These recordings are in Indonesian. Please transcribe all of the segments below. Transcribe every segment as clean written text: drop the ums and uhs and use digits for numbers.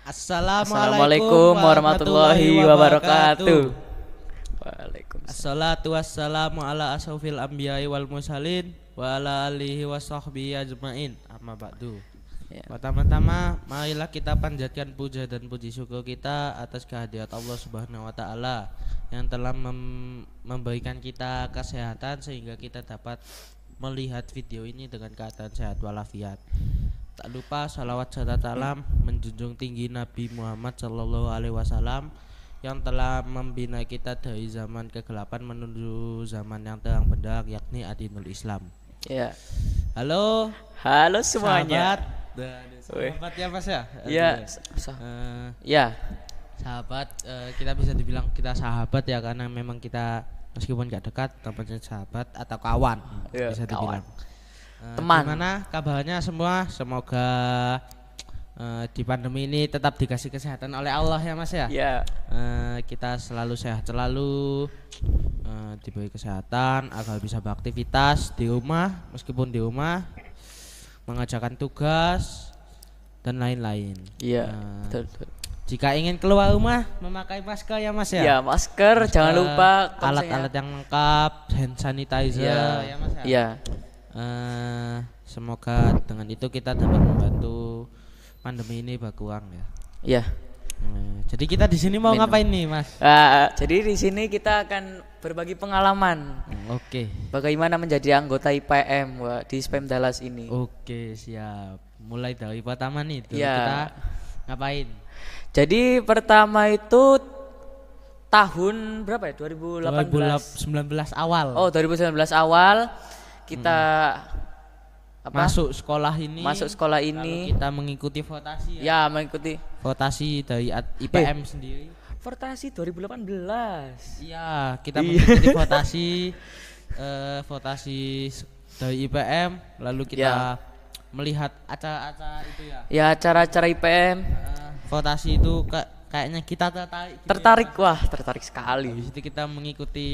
Assalamualaikum warahmatullahi wabarakatuh. Waalaikumsalam. Assalatu wassalamu ala asrofil anbiya'i wal mursalin wa ala alihi wa sahbihi ajma'in. Amma ba'du. Ya. Pertama-tama marilah kita panjatkan puja dan puji syukur kita atas kehadirat Allah Subhanahu wa taala yang telah memberikan kita kesehatan sehingga kita dapat melihat video ini dengan keadaan sehat walafiat. Tak lupa salawat serta salam menjunjung tinggi Nabi Muhammad Sallallahu Alaihi Wasallam yang telah membina kita dari zaman kegelapan menuju zaman yang terang benderang, yakni Adinul Islam. Ya. Halo Semuanya. Sahabat ya Mas ya. Ya. Ya. Sahabat, kita bisa dibilang kita sahabat ya karena memang kita meskipun gak dekat namanya sahabat atau kawan Ya, bisa dibilang. Teman. Gimana kabarnya semua? Semoga di pandemi ini tetap dikasih kesehatan oleh Allah ya Mas ya. Ya. Kita selalu sehat selalu, diberi kesehatan agar bisa beraktivitas di rumah meskipun di rumah, mengerjakan tugas dan lain-lain. Iya. Betul. Jika ingin keluar rumah memakai masker ya Mas ya. Ya, masker jangan lupa alat-alat yang lengkap, hand sanitizer ya Mas ya. Iya. Semoga dengan itu kita dapat membantu pandemi ini berkurang ya. Iya. Jadi kita di sini mau ngapain nih Mas? Jadi di sini kita akan berbagi pengalaman. Oke. Bagaimana menjadi anggota IPM di SPEM Dallas ini. Oke, siap. Mulai dari pertama nih dulu Ya. kita ngapain? Jadi pertama itu tahun berapa ya? 2019 awal. Oh, 2019 awal kita Masuk sekolah ini. Lalu kita mengikuti votasi ya. Ya, mengikuti votasi dari IPM sendiri. Votasi 2018. Iya, kita mengikuti votasi dari IPM, lalu kita melihat acara-acara itu ya. Ya, acara-acara IPM. Votasi itu kayaknya kita tertarik. Wah, tertarik sekali. Habis itu kita mengikuti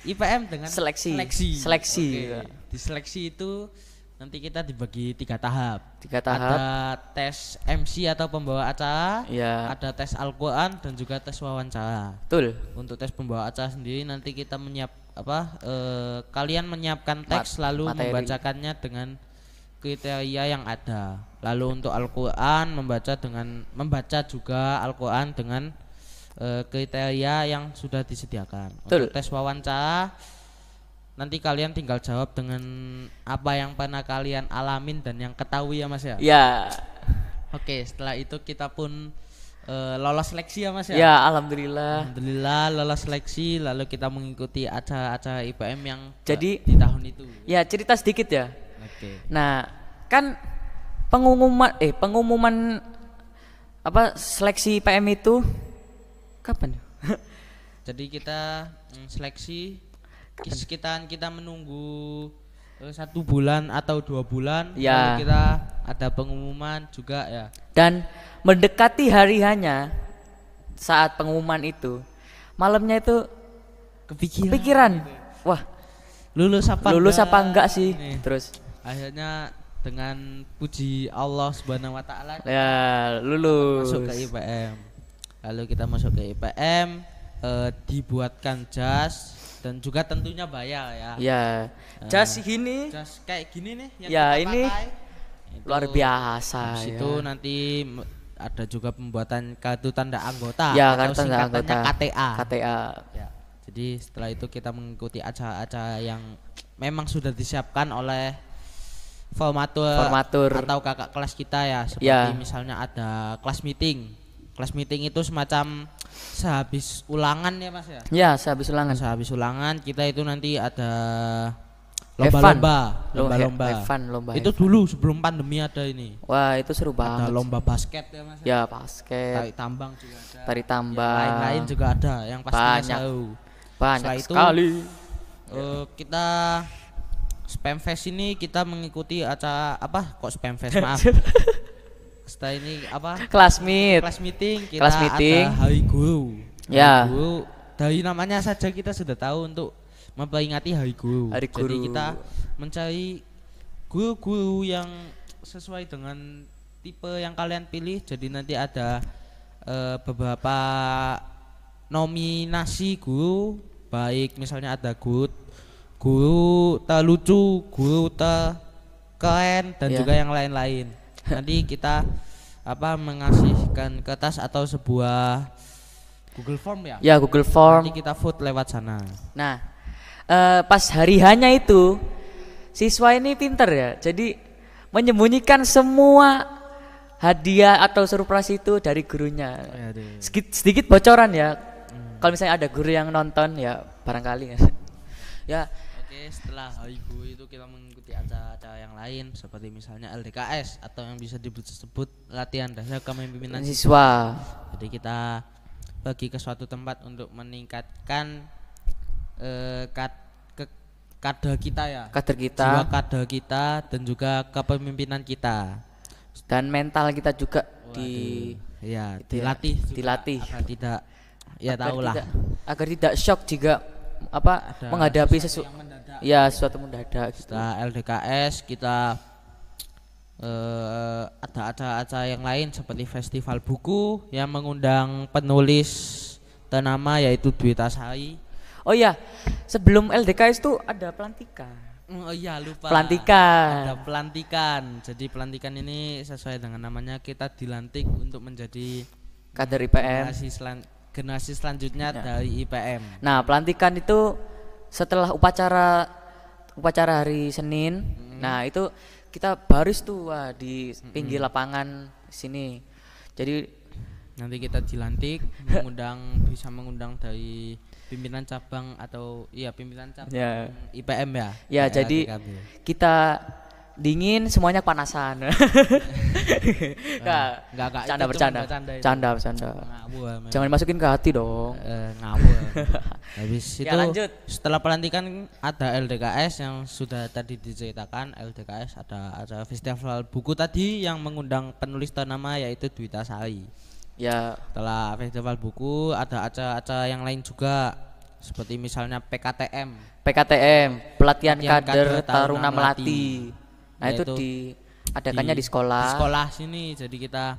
IPM dengan seleksi. Oke. Di seleksi itu nanti kita dibagi 3 tahap. Ada tes MC atau pembawa acara, ada tes Al-Quran dan juga tes wawancara. Betul. Untuk tes pembawa acara sendiri nanti kita kalian menyiapkan teks lalu membacakannya dengan kriteria yang ada. Lalu untuk Al-Quran membaca juga Al-Quran dengan kriteria yang sudah disediakan. Betul. Untuk tes wawancara nanti kalian tinggal jawab dengan apa yang pernah kalian alamin dan yang ketahui ya Mas ya. Ya. Oke, setelah itu kita pun lolos seleksi ya Mas ya. Ya, alhamdulillah lolos seleksi, lalu kita mengikuti acara-acara IPM yang jadi di tahun itu. Ya, cerita sedikit ya. Oke. Nah, kan pengumuman seleksi IPM itu kapan? Jadi kita seleksi sekitaran kita menunggu 1 bulan atau 2 bulan, ya. Lalu kita ada pengumuman juga ya. Dan mendekati hari hanya saat pengumuman itu, malamnya itu kepikiran. Wah, lulus apa enggak sih? Nih. Terus akhirnya dengan puji Allah Subhanahu wa taala ya lulus masuk ke IPM. Lalu kita masuk ke IPM, dibuatkan jas dan juga tentunya bayar ya. Ya. Jas kayak gini nih yang ya, kita ini pakai. Luar biasa. Habis itu nanti ada juga pembuatan kartu tanda anggota atau tanda anggota KTA. Ya. Jadi setelah itu kita mengikuti acara-acara yang memang sudah disiapkan oleh formatur atau kakak kelas kita ya. Seperti misalnya ada kelas meeting. Kelas meeting itu semacam sehabis ulangan ya Mas ya. Ya, sehabis ulangan kita itu nanti ada lomba. Itu dulu sebelum pandemi ada ini. Wah, itu seru banget. Ada lomba basket ya Mas. Ya, basket. Tarik tambang juga ada. Tarik tambang. Lain-lain juga ada yang pastinya seru. Banyak sekali. Kita Spamfest ini kita mengikuti acara Spamfest maaf. Setelah ini Class meeting kita ada Hari Guru. Ya. Guru, dari namanya saja kita sudah tahu untuk memperingati Hari Guru. Jadi kita mencari guru-guru yang sesuai dengan tipe yang kalian pilih. Jadi nanti ada beberapa nominasi guru, baik misalnya ada guru terlucu, guru terkeren dan juga yang lain-lain. Nanti kita mengasihkan kertas atau sebuah Google Form ya? Ya, Google Form. Nanti kita vote lewat sana. Nah, pas hari hanya itu siswa ini pinter ya. Jadi menyembunyikan semua hadiah atau surprise itu dari gurunya. Sedikit bocoran ya. Kalau misalnya ada guru yang nonton ya barangkali ya. Oke, setelah hari guru itu kita mengikuti acara-acara yang lain seperti misalnya LDKS atau yang bisa disebut latihan dasar kepemimpinan siswa. Jadi kita pergi ke suatu tempat untuk meningkatkan kader kita ya. Kader kita. Jiwa kader kita dan juga kepemimpinan kita. Dan mental kita juga dilatih agar tidak ya tahulah agar tidak shock jika menghadapi sesuatu mendadak gitu. Setelah LDKS kita ada acara-acara yang lain seperti festival buku yang mengundang penulis ternama yaitu Dwi Tasari. Oh iya, sebelum LDKS itu ada pelantikan. Oh iya, lupa. Ada pelantikan. Jadi pelantikan ini sesuai dengan namanya, kita dilantik untuk menjadi kader IPM. Generasi selanjutnya dari IPM. Nah, pelantikan itu setelah upacara hari Senin. Nah, itu kita baris tuh di pinggir lapangan sini. Jadi nanti kita dilantik bisa mengundang dari pimpinan cabang atau pimpinan cabang IPM ya. Ya, jadi kita dingin semuanya panasan. Enggak bercanda. Jangan dimasukin ke hati dong. Ngawur. Habis itu lanjut. Setelah pelantikan ada LDKS yang sudah tadi diceritakan. LDKS ada acara festival buku tadi yang mengundang penulis ternama yaitu Dwi Tasari. Ya. Setelah festival buku ada acara-acara yang lain juga seperti misalnya PKTM, pelatihan kader Taruna Melati. Nah, itu diadakannya di sekolah. Di sekolah sini. Jadi kita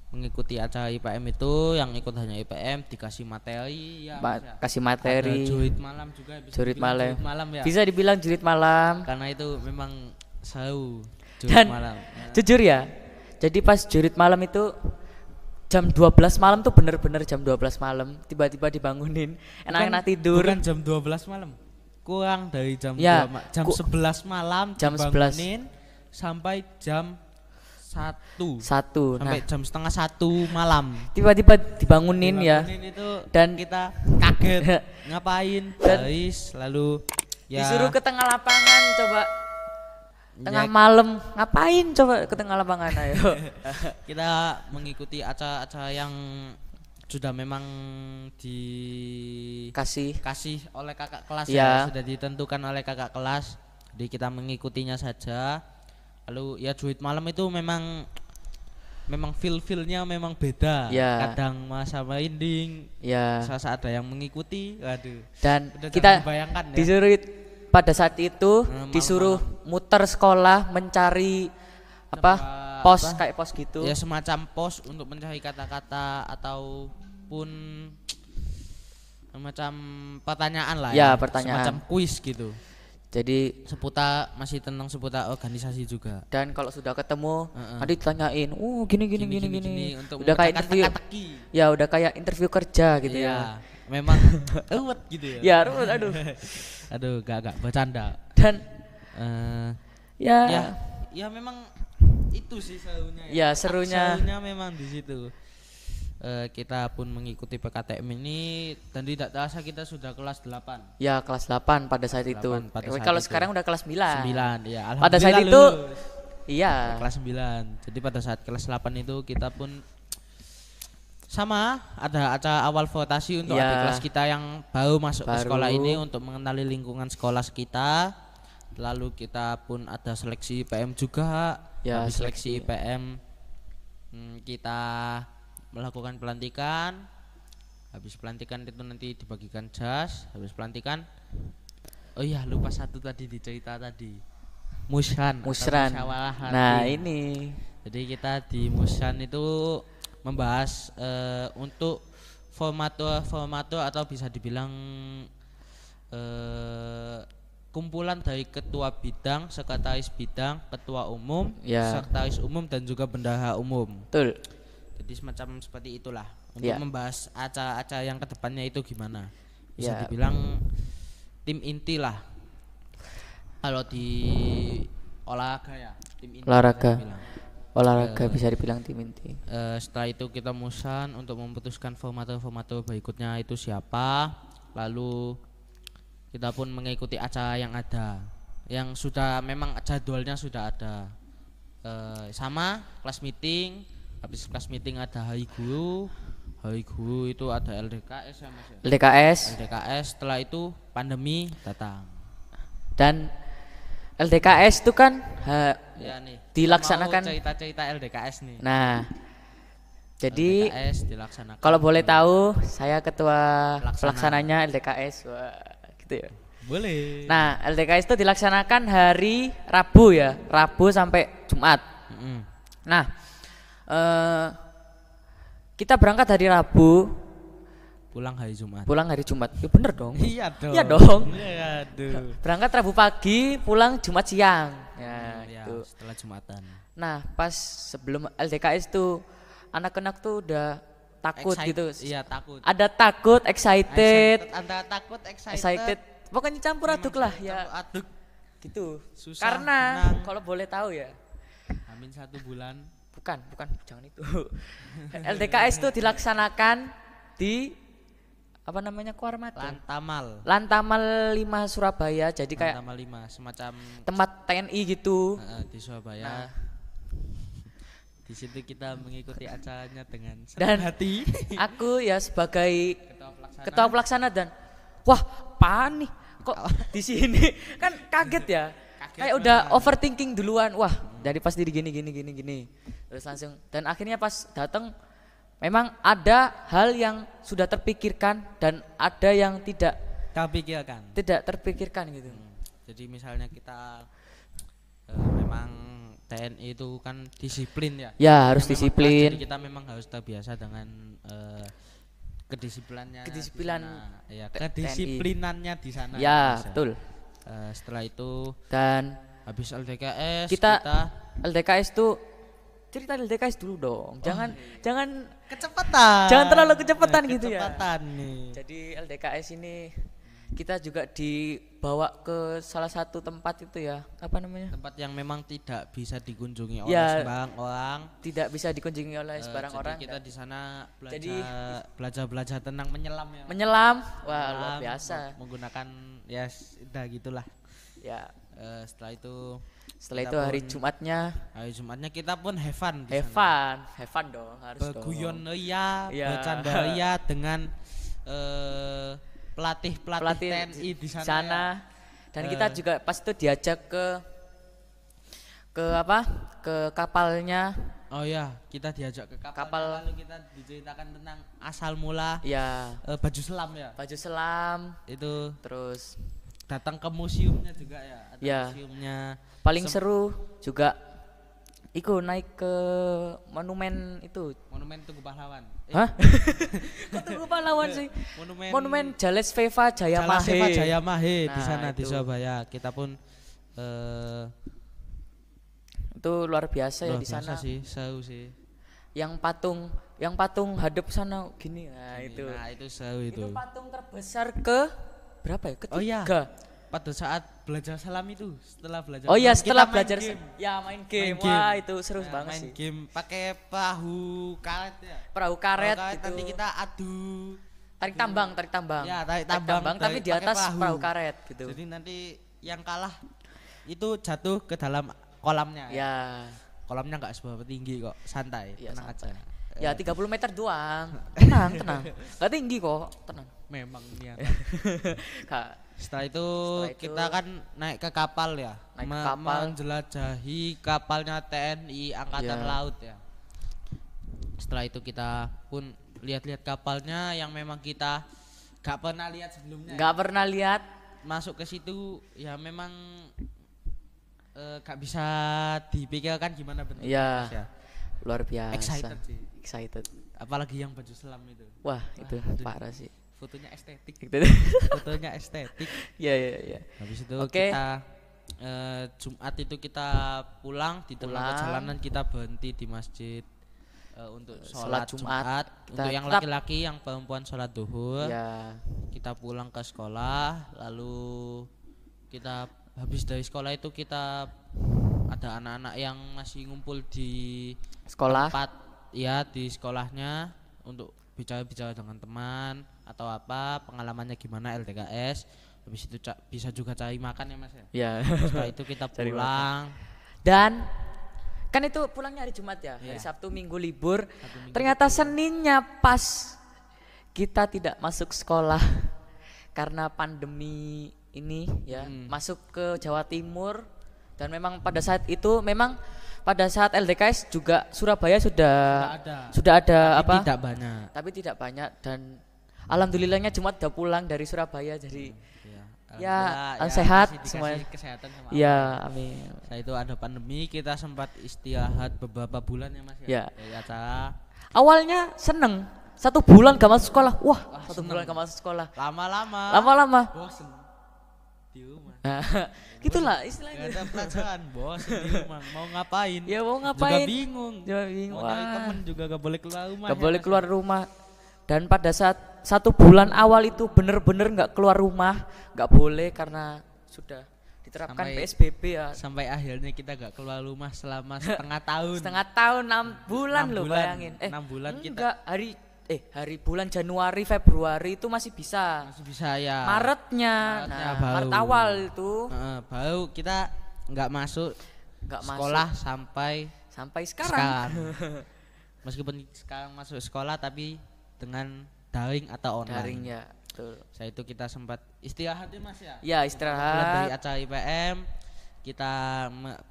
mengikuti acara IPM itu, yang ikut hanya IPM dikasih materi kasih materi. Ada jurit malam juga, jurit malam ya. Bisa dibilang jurit malam karena itu memang seru jurit malam. Jujur ya. Jadi pas jurit malam itu jam 12 malam tuh bener-bener jam 12 malam tiba-tiba dibangunin. Enak-enak tidur. Bukan jam 12 malam. Kurang dari jam 11 malam jam dibangunin sampai jam 1 sampai jam setengah 1 malam tiba-tiba dibangunin ya itu, dan kita kaget ngapain guys, lalu disuruh ke tengah lapangan coba tengah malam ngapain coba ke tengah lapangan ayo. Kita mengikuti acara-acara yang sudah memang dikasih oleh kakak kelas ya, sudah ditentukan oleh kakak kelas. Jadi kita mengikutinya saja. Lalu jurit malam itu memang feel-nya memang beda. Kadang masa binding, saat ada yang mengikuti, dan kita disuruh pada saat itu disuruh muter sekolah mencari pos kayak pos gitu. Ya, semacam pos untuk mencari kata-kata ataupun semacam pertanyaan lah pertanyaan. Semacam kuis gitu. Jadi masih tentang seputar organisasi juga. Dan kalau sudah ketemu nanti ditanyain, gini. Untuk udah kayak interview. Ya, udah kayak interview kerja gitu ya. Memang ruwet gitu ya. Ya, ruwet, aduh. Aduh, gak bercanda. Dan ya memang itu sih serunya. Ya, serunya memang di situ. Kita pun mengikuti PKTM ini dan tidak terasa kita sudah kelas 8. Ya, kelas 8 pada saat itu. Kalau sekarang udah kelas 9. 9 ya. Pada saat itu kelas 9. Jadi pada saat kelas 8 itu kita pun sama ada acara awal votasi untuk adik kelas kita yang baru masuk ke sekolah ini untuk mengenali lingkungan sekolah kita. Lalu kita pun ada seleksi IPM juga. Habis seleksi IPM kita melakukan pelantikan. Habis pelantikan itu nanti dibagikan jas. Habis pelantikan lupa satu tadi dicerita tadi, musran. Nah, ini jadi kita di musran itu membahas untuk formato atau bisa dibilang kumpulan dari ketua bidang, sekretaris bidang, ketua umum, sekretaris umum dan juga bendahara umum. Betul. Jadi semacam seperti itulah untuk membahas acara-acara yang kedepannya itu gimana. Bisa dibilang tim inti lah. Kalau di olahraga ya, tim inti. Olahraga bisa dibilang tim inti. Setelah itu kita musan untuk memutuskan formato berikutnya itu siapa. Lalu kita pun mengikuti acara yang ada, yang sudah memang jadwalnya sudah ada. Sama kelas meeting, habis kelas meeting ada hari guru itu ada LDKS ya Mas ya? LDKS, setelah itu pandemi datang. Dan LDKS itu kan dilaksanakan cerita LDKS nih. Nah, jadi LDKS dilaksanakan. Kalau boleh tahu, saya ketua pelaksananya LDKS. Wah, gitu ya. Boleh. Nah, LDKS itu dilaksanakan hari Rabu ya, Rabu sampai Jumat. Nah, kita berangkat hari Rabu, pulang hari Jumat. Ya bener dong. Iya dong. Iya dong. Iya, aduh. Berangkat Rabu pagi, pulang Jumat siang. Ya, gitu. Setelah Jumatan. Nah, pas sebelum LDKS tuh anak-anak tuh udah takut gitu. Iya, takut. Ada takut, excited. Antara takut, excited. Pokoknya campur aduk lah ya. Aduk. Gitu. Susah. Karena kalau boleh tahu ya. Amin 1 bulan. Bukan, jangan itu. LDKS itu dilaksanakan di apa namanya, Kuarmada. Lantamal 5 Surabaya. Jadi kayak Lantamal 5 semacam tempat TNI gitu. Di Surabaya. Nah, di situ kita mengikuti acaranya dengan dan hati. Aku ya sebagai ketua pelaksana dan wah, apaan nih? Kok di sini kan kaget ya. Kayak udah overthinking duluan. Wah, dari pas diri gini. Terus langsung, dan akhirnya pas datang memang ada hal yang sudah terpikirkan dan ada yang tidak terpikirkan gitu. Jadi misalnya kita memang TNI itu kan disiplin ya. Ya, harus disiplin. Jadi kita memang harus terbiasa dengan kedisiplinannya di sana. Ya, betul. Setelah itu dan habis LDKS kita LDKS tuh cerita LDKS dulu dong. Jangan kecepatan. Jangan terlalu kecepatan gitu ya. Nih. Jadi LDKS ini kita juga dibawa ke salah satu tempat itu ya, apa namanya? Tempat yang memang tidak bisa dikunjungi oleh sembarang orang. Tidak bisa dikunjungi oleh sembarang orang. Kita di sana belajar tentang menyelam ya. Menyelam, wah luar biasa. Menggunakan ya udah gitulah. Ya. Setelah itu hari Jumatnya kita pun have fun dong, harus berguyon bercanda dengan pelatih TNI di sana. Dan kita juga pas itu diajak ke kapalnya. Oh ya, kita diajak ke kapal. Lalu kita diceritakan tentang asal mula baju selam itu, terus datang ke museumnya juga ya. Museumnya paling seru juga naik ke monumen Tugu Pahlawan. Hah? Kok Tugu Pahlawan sih? Monumen Jales Veva Jayamahe di sana di Surabaya. Kita pun itu luar biasa ya di sana. Seru sih. Yang patung hadap sana gini. Nah, itu seru itu. Itu patung terbesar ke berapa ya? Ketiga. Oh iya. Pada saat belajar selam itu, setelah belajar. Setelah belajar main game. Wah, itu seru banget sih. Main game pakai perahu karet ya. Perahu karet gitu. Nanti kita adu tarik tambang. Ya, tarik tambang tapi di atas perahu karet gitu. Jadi nanti yang kalah itu jatuh ke dalam kolamnya. Ya. Kolamnya enggak seberapa tinggi kok, santai, tenang aja. Ya 30 meter doang. Tenang. Enggak tinggi kok, tenang. Memang niat. Setelah itu kita kan naik ke kapal ya, menjelajahi kapalnya TNI Angkatan Laut ya. Setelah itu kita pun lihat-lihat kapalnya yang memang kita gak pernah lihat sebelumnya. Gak pernah lihat. Masuk ke situ ya memang gak bisa dipikirkan gimana bentuknya. Iya. Luar biasa. Excited sih. excited. Apalagi yang baju selam itu. Wah, itu parah sih. Fotonya estetik. Gitu. Fotonya estetik. Iya. Habis itu Oke. kita Jumat itu kita pulang, di tengah perjalanan kita berhenti di masjid untuk sholat Jumat. Untuk yang laki-laki, yang perempuan sholat duhur. Ya. Kita pulang ke sekolah, lalu kita habis dari sekolah itu kita ada anak-anak yang masih ngumpul di Sekolah. tempat ya di sekolahnya untuk bicara-bicara dengan teman atau apa pengalamannya gimana LTKS. Habis itu bisa juga cari makan ya Mas ya. Ya. Setelah itu kita pulang. Dan kan itu pulangnya hari Jumat ya, hari Sabtu Minggu libur. Ternyata Seninnya pas kita tidak masuk sekolah karena pandemi ini ya, masuk ke Jawa Timur. Dan memang pada saat itu pada saat LDKS juga Surabaya sudah ada tapi apa? Tapi tidak banyak dan alhamdulillahnya Jumat udah pulang dari Surabaya jadi sehat semuanya. Kesehatan sama ya, amin. Nah itu ada pandemi, kita sempat istirahat beberapa bulan ya Mas ya. Dari acara. Awalnya seneng, 1 bulan gak masuk sekolah. Wah 1 bulan gak masuk sekolah. Lama-lama bosen di rumah. Gitulah istilahnya. Gak ada pelajaran, bosen di rumah. Mau ngapain? Ya mau ngapain? Juga bingung. Mau cari temen juga gak boleh keluar rumah. Gak boleh keluar rumah. Dan pada saat 1 bulan awal itu bener-bener gak keluar rumah, gak boleh karena sudah diterapkan PSBB ya. Sampai akhirnya kita gak keluar rumah selama setengah tahun. Setengah tahun, 6 bulan loh bayangin. 6 bulan kita. Hari bulan Januari, Februari itu masih bisa. Masih bisa ya. Maretnya Maret awal itu. Baru kita gak masuk sekolah sampai sekarang. Meskipun sekarang masuk sekolah tapi dengan daring atau online. Daring ya, betul. Saya itu kita sempat istirahat ya Mas ya. Ya istirahat. Dari acara IPM kita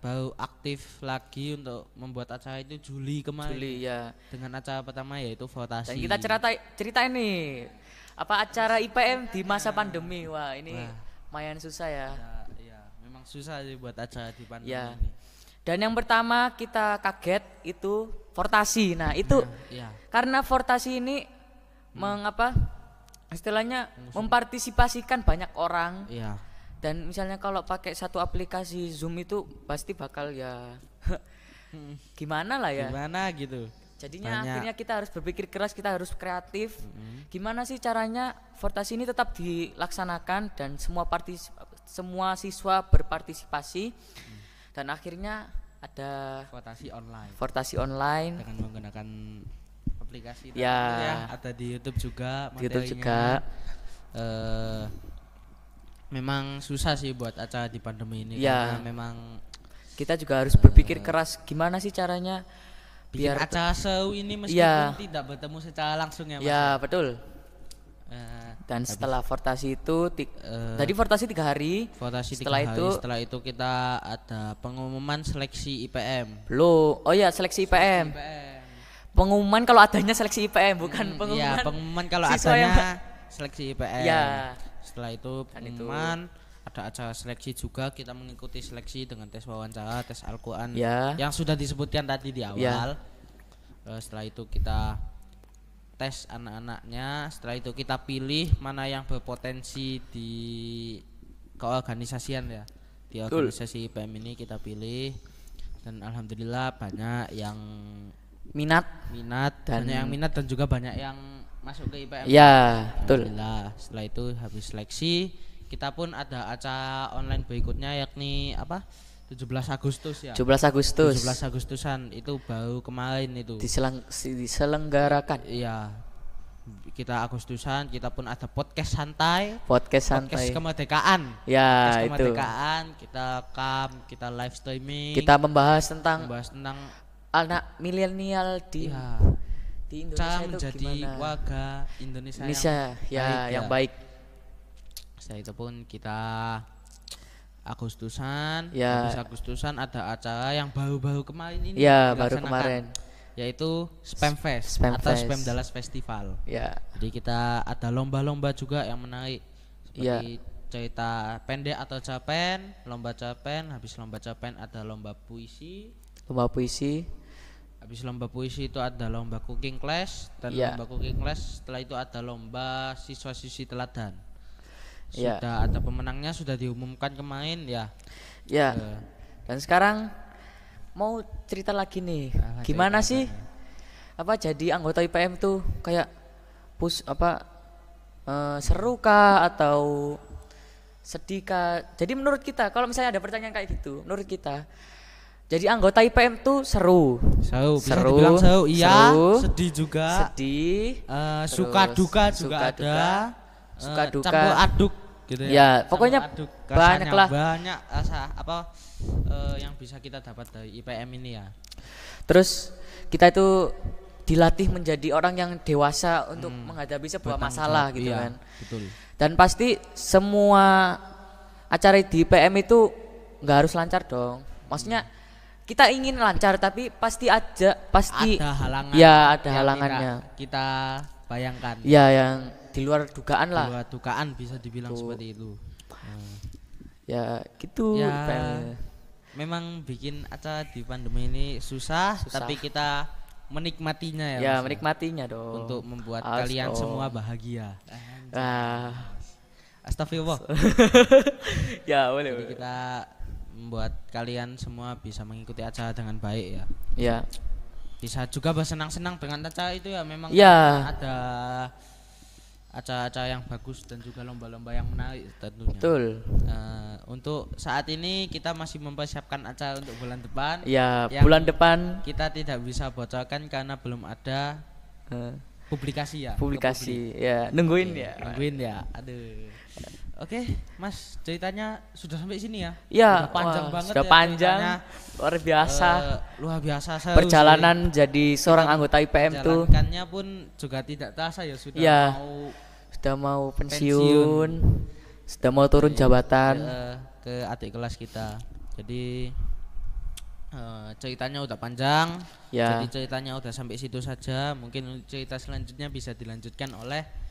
baru aktif lagi untuk membuat acara itu Juli kemarin. Juli ya. Dengan acara pertama yaitu votasi. Dan kita cerita ini apa acara IPM di masa pandemi. Wah ini lumayan susah ya. Ya, memang susah sih buat acara di pandemi ya. ini. Dan yang pertama kita kaget itu votasi. Nah itu karena votasi ini istilahnya mempartisipasikan banyak orang. Iya. Dan misalnya kalau pakai satu aplikasi Zoom itu pasti bakal ya gimana lah ya. Gimana gitu. Jadinya akhirnya kita harus berpikir keras, kita harus kreatif. Gimana sih caranya votasi ini tetap dilaksanakan dan semua siswa berpartisipasi. Dan akhirnya ada votasi online dengan menggunakan aplikasi ya. Ada di YouTube juga memang susah sih buat acara di pandemi ini karena memang kita juga harus berpikir keras gimana sih caranya biar acara seru ini meskipun tidak bertemu secara langsung ya Mas. Ya betul. Dan setelah votasi itu tadi votasi 3 hari. Setelah itu kita ada pengumuman seleksi IPM. Seleksi IPM. Pengumuman kalau adanya seleksi IPM bukan pengumuman. Iya, pengumuman kalau adanya seleksi IPM. Ya. Setelah itu pengumuman ada acara seleksi juga, kita mengikuti seleksi dengan tes wawancara, tes Al-Qur'an yang sudah disebutkan tadi di awal. Setelah itu kita tes anak-anaknya, setelah itu kita pilih mana yang berpotensi di keorganisasian ya. Di organisasi IPM ini kita pilih dan alhamdulillah banyak yang minat dan juga banyak yang masuk ke IPM. Ya, betul. Setelah itu habis seleksi, kita pun ada acara online berikutnya yakni 17 Agustus ya. 17 Agustusan itu baru kemarin itu diselenggarakan. Iya. Kita Agustusan, kita pun ada podcast santai. Podcast kemerdekaan. Ya, podcast kemerdekaan, kita live streaming. Kita membahas tentang anak milenial di Indonesia itu menjadi gimana? Warga Indonesia yang baik. Setelah itu pun kita Agustusan, habis Agustusan ada acara yang baru-baru kemarin ini. Baru kemarin. Yaitu Spamfest atau Spam Dallas Festival. Jadi kita ada lomba-lomba juga yang menarik. Seperti cerita pendek atau cerpen, lomba cerpen, habis lomba cerpen ada lomba puisi. Habis lomba puisi itu ada lomba cooking class, dan lomba cooking class setelah itu ada lomba siswa-siswi teladan. Sudah ada pemenangnya, sudah diumumkan kemarin ya. Ya. Dan sekarang mau cerita lagi nih. Gimana sih jadi anggota IPM tuh kayak seru kah atau sedih kah? Jadi menurut kita, kalau misalnya ada pertanyaan kayak gitu, menurut kita jadi anggota IPM tuh seru. Bisa dibilang seru, iya. Seru, sedih juga. Sedih. Suka duka juga ada. Suka duka. Campur aduk gitu ya. Ya, pokoknya banyak lah. Banyak yang bisa kita dapat dari IPM ini ya. Terus kita itu dilatih menjadi orang yang dewasa untuk menghadapi sebuah masalah gitu kan. Betul. Dan pasti semua acara di IPM itu nggak harus lancar dong. Maksudnya kita ingin lancar tapi pasti ada halangan. Ya, ada halangannya. Kita bayangkan. Ya, yang di luar dugaan lah. Di luar dugaan bisa dibilang seperti itu. Ya, gitu. Ya, memang bikin acara di pandemi ini susah. Tapi kita menikmatinya ya. Ya, menikmatinya dong. Untuk membuat kalian semua bahagia. Astagfirullah. Ya, boleh. Jadi kita membuat kalian semua bisa mengikuti acara dengan baik ya. Ya. Bisa juga bersenang-senang dengan acara itu ya. Memang ada acara-acara yang bagus dan juga lomba-lomba yang menarik tentunya. Betul. Untuk saat ini kita masih mempersiapkan acara untuk bulan depan. Ya, bulan depan kita tidak bisa bocorkan karena belum ada publikasi ya. Publikasi ya. Nungguin ya. Aduh. Oke, Mas, ceritanya sudah sampai sini ya? Iya, panjang banget. Sudah ya, panjang, luar biasa. Perjalanan jadi seorang anggota IPM tuh. Menjalankannya pun juga tidak terasa ya, sudah mau pensiun, sudah mau turun jabatan ke adik kelas kita. Jadi ceritanya udah panjang. Ya. Jadi ceritanya udah sampai situ saja. Mungkin cerita selanjutnya bisa dilanjutkan oleh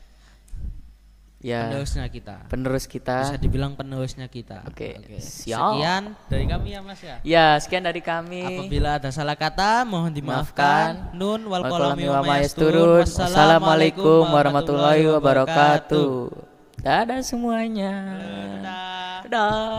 penerus kita bisa dibilang penerusnya kita. Oke. Sekian dari kami ya Mas ya. Ya, sekian dari kami. Apabila ada salah kata mohon dimaafkan. Nun wal qalami wa ma yasturun. Wassalamualaikum warahmatullahi wabarakatuh. Dadah semuanya. Dadah.